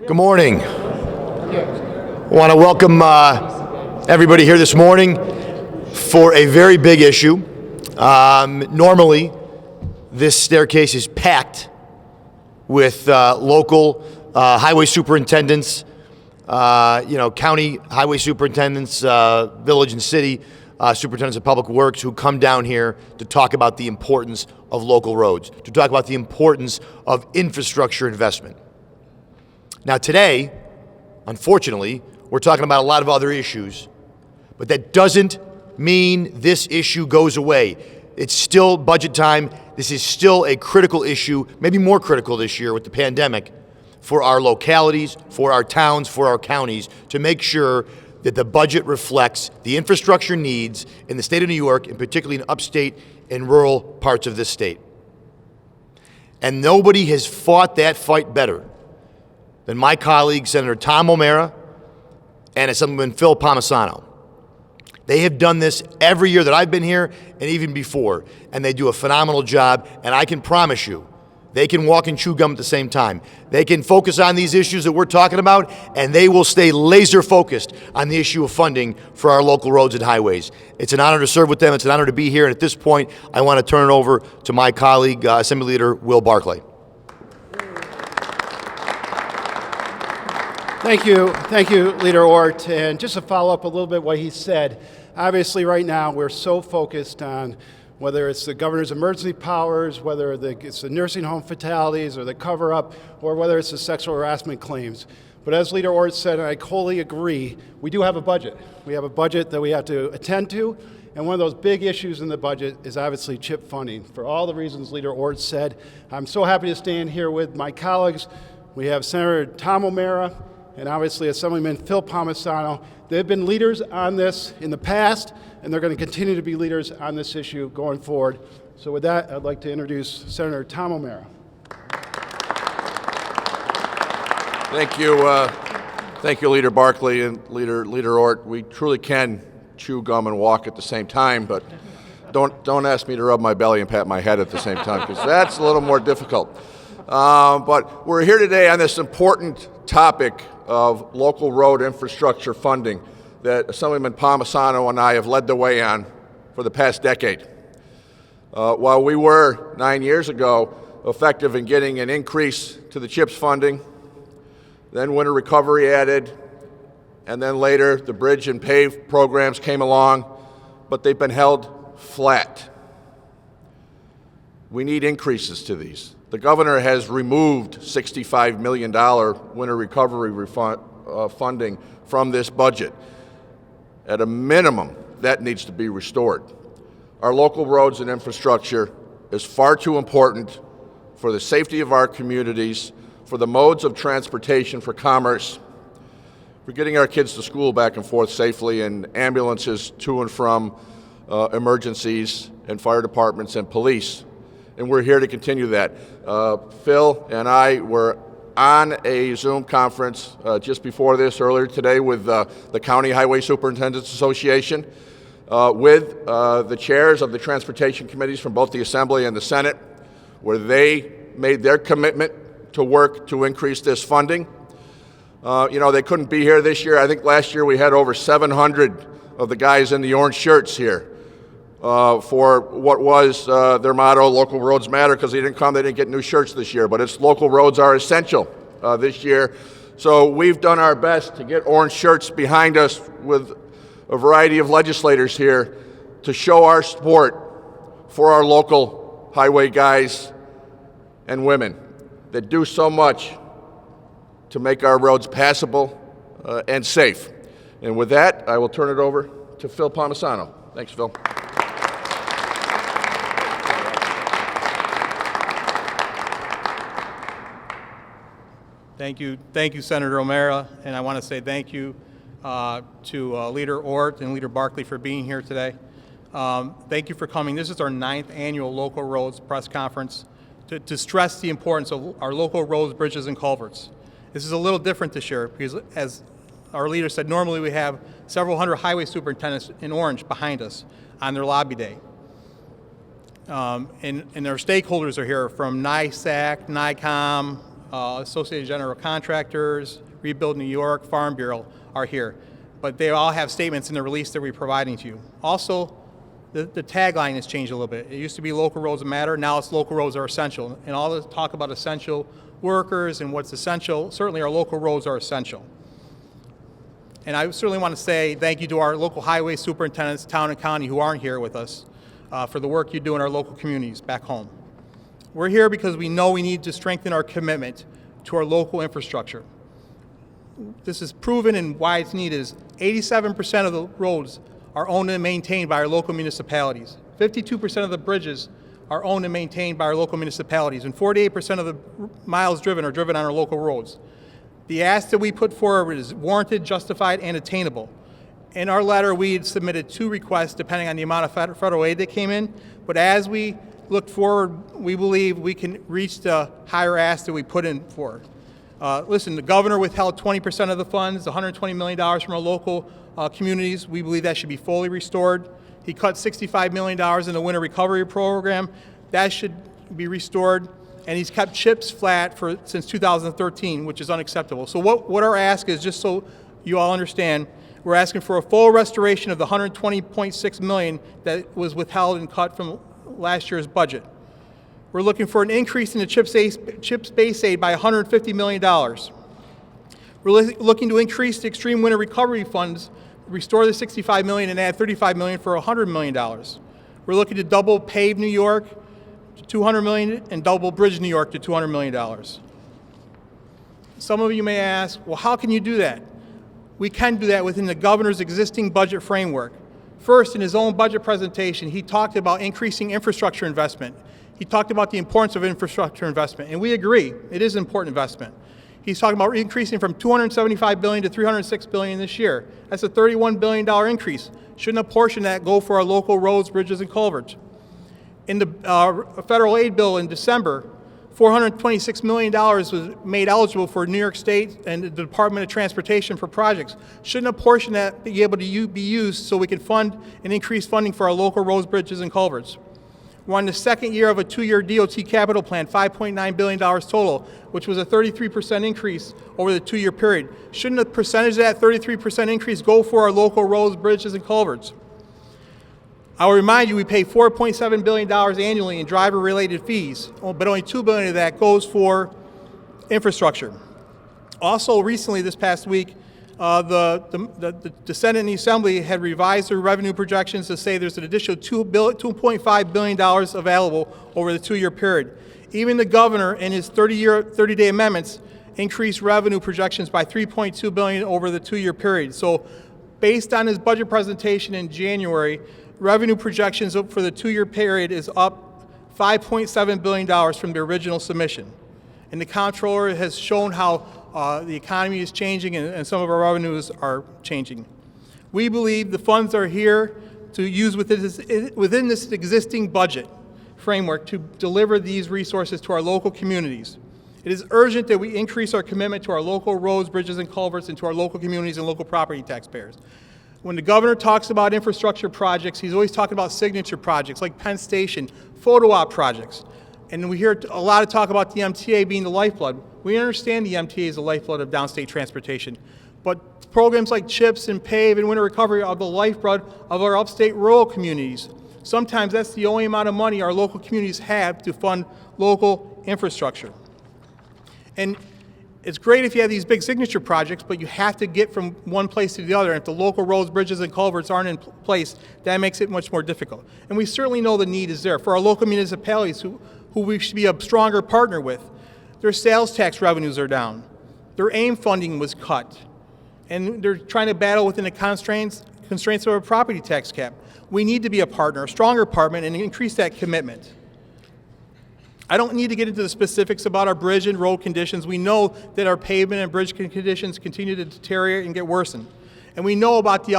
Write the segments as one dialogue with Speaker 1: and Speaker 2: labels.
Speaker 1: Good morning. I want to welcome everybody here this morning for a very big issue. Normally, this staircase is packed with local highway superintendents, county highway superintendents, village and city superintendents of public works who come down here to talk about the importance of local roads, to talk about the importance of infrastructure investment. Now today, unfortunately, we're talking about a lot of other issues, but that doesn't mean this issue goes away. It's still budget time. This is still a critical issue, maybe more critical this year with the pandemic, for our localities, for our towns, for our counties, to make sure that the budget reflects the infrastructure needs in the state of New York, and particularly in upstate and rural parts of this state. And nobody has fought that fight better than my colleague, Senator Tom O'Mara, and Assemblyman Phil Palmisano. They have done this every year that I've been here and even before, and they do a phenomenal job, and I can promise you, they can walk and chew gum at the same time. They can focus on these issues that we're talking about, and they will stay laser focused on the issue of funding for our local roads and highways. It's an honor to serve with them. It's an honor to be here, and at this point, I want to turn it over to my colleague, Assembly Leader Will Barclay.
Speaker 2: Thank you, Leader Ortt. And just to follow up a little bit what he said, obviously right now we're so focused on whether it's the governor's emergency powers, whether it's the nursing home fatalities or the cover-up, or whether it's the sexual harassment claims. But as Leader Ortt said, and I wholly agree, we do have a budget. We have a budget that we have to attend to, and one of those big issues in the budget is obviously CHIP funding. For all the reasons Leader Ortt said, I'm so happy to stand here with my colleagues. We have Senator Tom O'Mara, and obviously Assemblyman Phil Palmisano. They've been leaders on this in the past, and they're going to continue to be leaders on this issue going forward. So with that, I'd like to introduce Senator Tom O'Mara.
Speaker 3: Thank you, Leader Barclay and Leader Ortt. We truly can chew gum and walk at the same time, but don't ask me to rub my belly and pat my head at the same time, because that's a little more difficult. But we're here today on this important topic of local road infrastructure funding that Assemblyman Palmisano and I have led the way on for the past decade. While we were 9 years ago effective in getting an increase to the CHIPS funding, then winter recovery added, and then later the bridge and pave programs came along, but they've been held flat. We need increases to these. The governor has removed $65 million winter recovery funding from this budget. At a minimum, that needs to be restored. Our local roads and infrastructure is far too important for the safety of our communities, for the modes of transportation, for commerce, for getting our kids to school back and forth safely, and ambulances to and from emergencies, and fire departments and police. And we're here to continue that. Phil and I were on a Zoom conference just before this, earlier today, with the County Highway Superintendents Association, with the chairs of the transportation committees from both the Assembly and the Senate, where they made their commitment to work to increase this funding. They couldn't be here this year. I think last year we had over 700 of the guys in the orange shirts here. For what was their motto, Local Roads Matter, because they didn't come, they didn't get new shirts this year, but it's Local Roads Are Essential this year. So we've done our best to get orange shirts behind us with a variety of legislators here to show our support for our local highway guys and women that do so much to make our roads passable and safe. And with that, I will turn it over to Phil Palmisano. Thanks, Phil.
Speaker 4: Thank you, Senator O'Mara, and I want to say thank you to Leader Ortt and Leader Barclay for being here today. Thank you for coming. This is our 9th annual Local Roads Press Conference to stress the importance of our local roads, bridges, and culverts. This is a little different this year because, as our leader said, normally we have several hundred highway superintendents in orange behind us on their lobby day. And our stakeholders are here from NISAC, NICOM, Associated General Contractors, Rebuild New York, Farm Bureau are here. But they all have statements in the release that we're providing to you. Also, the tagline has changed a little bit. It used to be local roads matter, now it's local roads are essential. And all the talk about essential workers and what's essential, certainly our local roads are essential. And I certainly want to say thank you to our local highway superintendents, town and county, who aren't here with us for the work you do in our local communities back home. We're here because we know we need to strengthen our commitment to our local infrastructure. This is proven and why it's needed is 87% of the roads are owned and maintained by our local municipalities. 52% of the bridges are owned and maintained by our local municipalities, and 48% of the miles driven are driven on our local roads. The ask that we put forward is warranted, justified, and attainable. In our letter, we had submitted 2 requests depending on the amount of federal aid that came in, but as we look forward, we believe we can reach the higher ask that we put in for. Listen, the governor withheld 20% of the funds, $120 million from our local communities. We believe that should be fully restored. He cut $65 million in the winter recovery program. That should be restored. And he's kept chips flat since 2013, which is unacceptable. So what our ask is, just so you all understand, we're asking for a full restoration of the $120.6 million that was withheld and cut from last year's budget. We're looking for an increase in the CHIPS base aid by $150 million. We're looking to increase the extreme winter recovery funds, restore the $65 million and add $35 million for $100 million. We're looking to double pave New York to $200 million and double bridge New York to $200 million. Some of you may ask, well, how can you do that? We can do that within the governor's existing budget framework. First, in his own budget presentation, he talked about increasing infrastructure investment. He talked about the importance of infrastructure investment, and we agree, it is an important investment. He's talking about increasing from $275 billion to $306 billion this year. That's a $31 billion increase. Shouldn't a portion of that go for our local roads, bridges, and culverts? In the federal aid bill in December, $426 million was made eligible for New York State and the Department of Transportation for projects. Shouldn't a portion of that be able to be used so we can fund and increase funding for our local roads, bridges, and culverts? We're on the second year of a 2-year DOT capital plan, $5.9 billion total, which was a 33% increase over the 2-year period. Shouldn't a percentage of that 33% increase go for our local roads, bridges, and culverts? I'll remind you, we pay $4.7 billion annually in driver-related fees, but only $2 billion of that goes for infrastructure. Also, recently, this past week, the Senate and the Assembly had revised their revenue projections to say there's an additional $2.5 billion available over the 2-year period. Even the governor, in his 30-day amendments, increased revenue projections by $3.2 billion over the 2-year period. So, based on his budget presentation in January, revenue projections for the 2-year period is up $5.7 billion from the original submission. And the comptroller has shown how the economy is changing and some of our revenues are changing. We believe the funds are here to use within this existing budget framework to deliver these resources to our local communities. It is urgent that we increase our commitment to our local roads, bridges, and culverts, and to our local communities and local property taxpayers. When the governor talks about infrastructure projects, he's always talking about signature projects like Penn Station, photo op projects. And we hear a lot of talk about the MTA being the lifeblood. We understand the MTA is the lifeblood of downstate transportation. But programs like CHIPS and PAVE and winter recovery are the lifeblood of our upstate rural communities. Sometimes that's the only amount of money our local communities have to fund local infrastructure. And it's great if you have these big signature projects, but you have to get from one place to the other. And if the local roads, bridges, and culverts aren't in place, that makes it much more difficult. And we certainly know the need is there for our local municipalities who we should be a stronger partner with. Their sales tax revenues are down. Their AIM funding was cut. And they're trying to battle within the constraints of a property tax cap. We need to be a partner, a stronger partner, and increase that commitment. I don't need to get into the specifics about our bridge and road conditions. We know that our pavement and bridge conditions continue to deteriorate and get worsened. And we know about the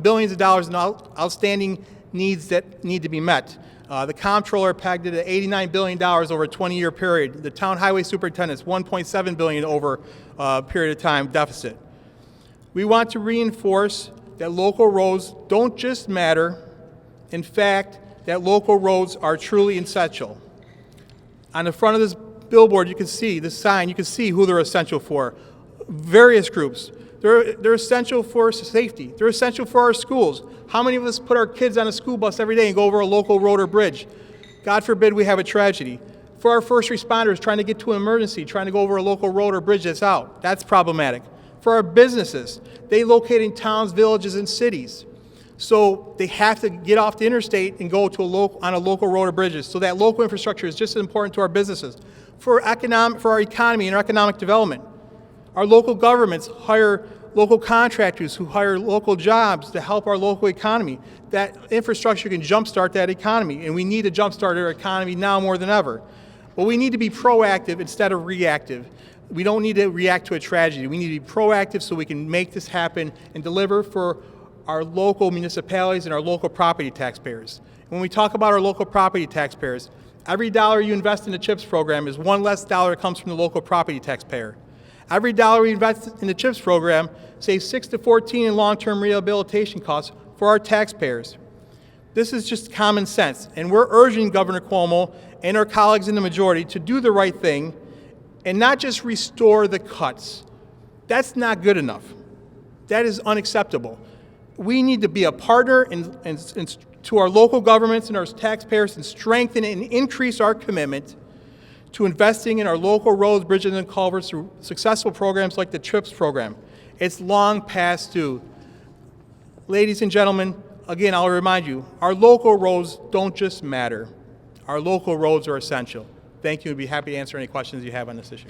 Speaker 4: billions of dollars in outstanding needs that need to be met. The comptroller pegged it at $89 billion over a 20-year period. The town highway superintendents, $1.7 billion over a period of time deficit. We want to reinforce that local roads don't just matter. In fact, that local roads are truly essential. On the front of this billboard, you can see, this sign, you can see who they're essential for. Various groups. They're essential for safety. They're essential for our schools. How many of us put our kids on a school bus every day and go over a local road or bridge? God forbid we have a tragedy. For our first responders trying to get to an emergency, trying to go over a local road or bridge that's out, that's problematic. For our businesses, they locate in towns, villages, and cities. So they have to get off the interstate and go to on a local road or bridges. So that local infrastructure is just as important to our businesses. For our economy and our economic development, our local governments hire local contractors who hire local jobs to help our local economy. That infrastructure can jumpstart that economy, and we need to jumpstart our economy now more than ever. But we need to be proactive instead of reactive. We don't need to react to a tragedy. We need to be proactive so we can make this happen and deliver for our local municipalities and our local property taxpayers. When we talk about our local property taxpayers, every dollar you invest in the CHIPS program is one less dollar that comes from the local property taxpayer. Every dollar we invest in the CHIPS program saves 6 to 14 in long-term rehabilitation costs for our taxpayers. This is just common sense, and we're urging Governor Cuomo and our colleagues in the majority to do the right thing and not just restore the cuts. That's not good enough. That is unacceptable. We need to be a partner to our local governments and our taxpayers and strengthen and increase our commitment to investing in our local roads, bridges, and culverts through successful programs like the CHIPS program. It's long past due. Ladies and gentlemen, again, I'll remind you, our local roads don't just matter. Our local roads are essential. Thank you, and be happy to answer any questions you have on this issue.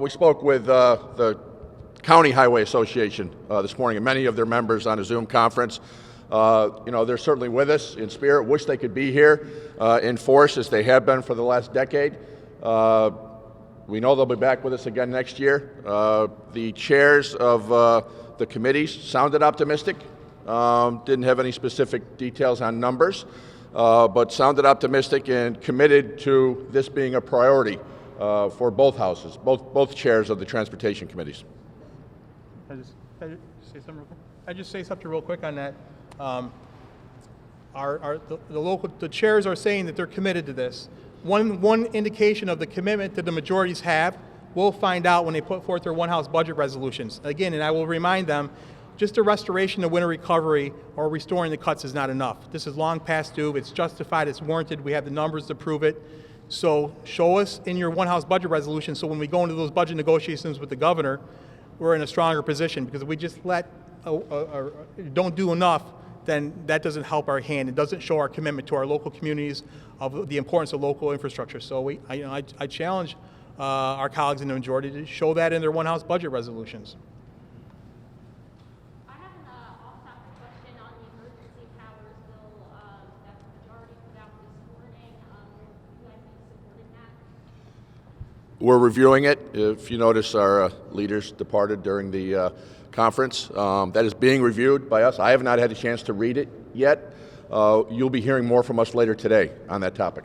Speaker 3: We spoke with the County Highway Association this morning, and many of their members on a Zoom conference. They're certainly with us in spirit. Wish they could be here in force as they have been for the last decade. We know they'll be back with us again next year. The chairs of the committees sounded optimistic. Didn't have any specific details on numbers, but sounded optimistic and committed to this being a priority for both houses, both chairs of the transportation committees.
Speaker 4: I just say something real quick on that. The chairs are saying that they're committed to this. One indication of the commitment that the majorities have, we'll find out when they put forth their one-house budget resolutions. Again, and I will remind them, just a restoration of winter recovery or restoring the cuts is not enough. This is long past due. It's justified. It's warranted. We have the numbers to prove it. So show us in your one-house budget resolution so when we go into those budget negotiations with the governor, we're in a stronger position, because if we just don't do enough, then that doesn't help our hand. It doesn't show our commitment to our local communities of the importance of local infrastructure. So I challenge our colleagues in the majority to show that in their one-house budget resolutions.
Speaker 5: I have an off-topic question on the emergency powers bill that the majority put out this morning. You guys supporting that?
Speaker 3: We're reviewing it. If you notice, our leaders departed during the conference. That is being reviewed by us. I have not had a chance to read it yet. You'll be hearing more from us later today on that topic.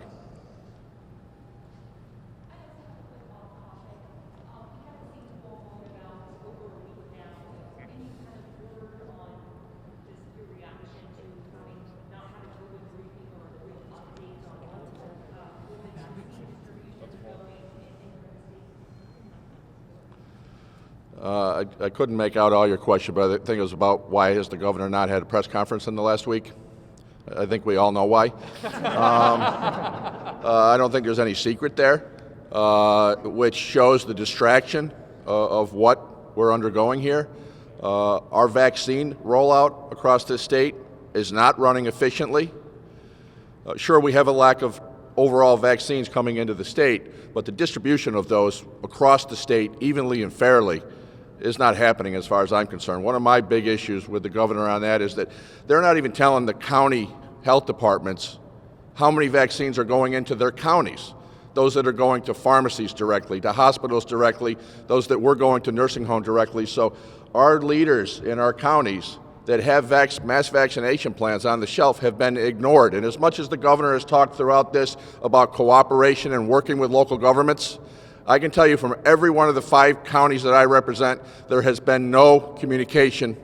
Speaker 3: I couldn't make out all your question, but I think it was about why has the governor not had a press conference in the last week? I think we all know why. I don't think there's any secret there, which shows the distraction of what we're undergoing here. Our vaccine rollout across this state is not running efficiently. Sure, we have a lack of overall vaccines coming into the state, but the distribution of those across the state evenly and fairly is not happening as far as I'm concerned. One of my big issues with the governor on that is that they're not even telling the county health departments how many vaccines are going into their counties. Those that are going to pharmacies directly, to hospitals directly, those that were going to nursing home directly. So our leaders in our counties that have mass vaccination plans on the shelf have been ignored. And as much as the governor has talked throughout this about cooperation and working with local governments, I can tell you from every one of the 5 counties that I represent, there has been no communication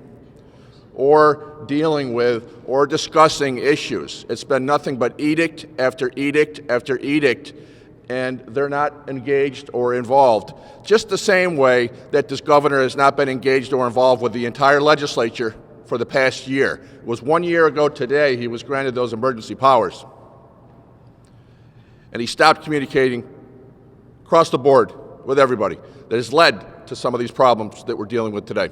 Speaker 3: or dealing with or discussing issues. It's been nothing but edict after edict after edict, and they're not engaged or involved. Just the same way that this governor has not been engaged or involved with the entire legislature for the past year. It was 1 year ago today he was granted those emergency powers. And he stopped communicating across the board with everybody that has led to some of these problems that we're dealing with today.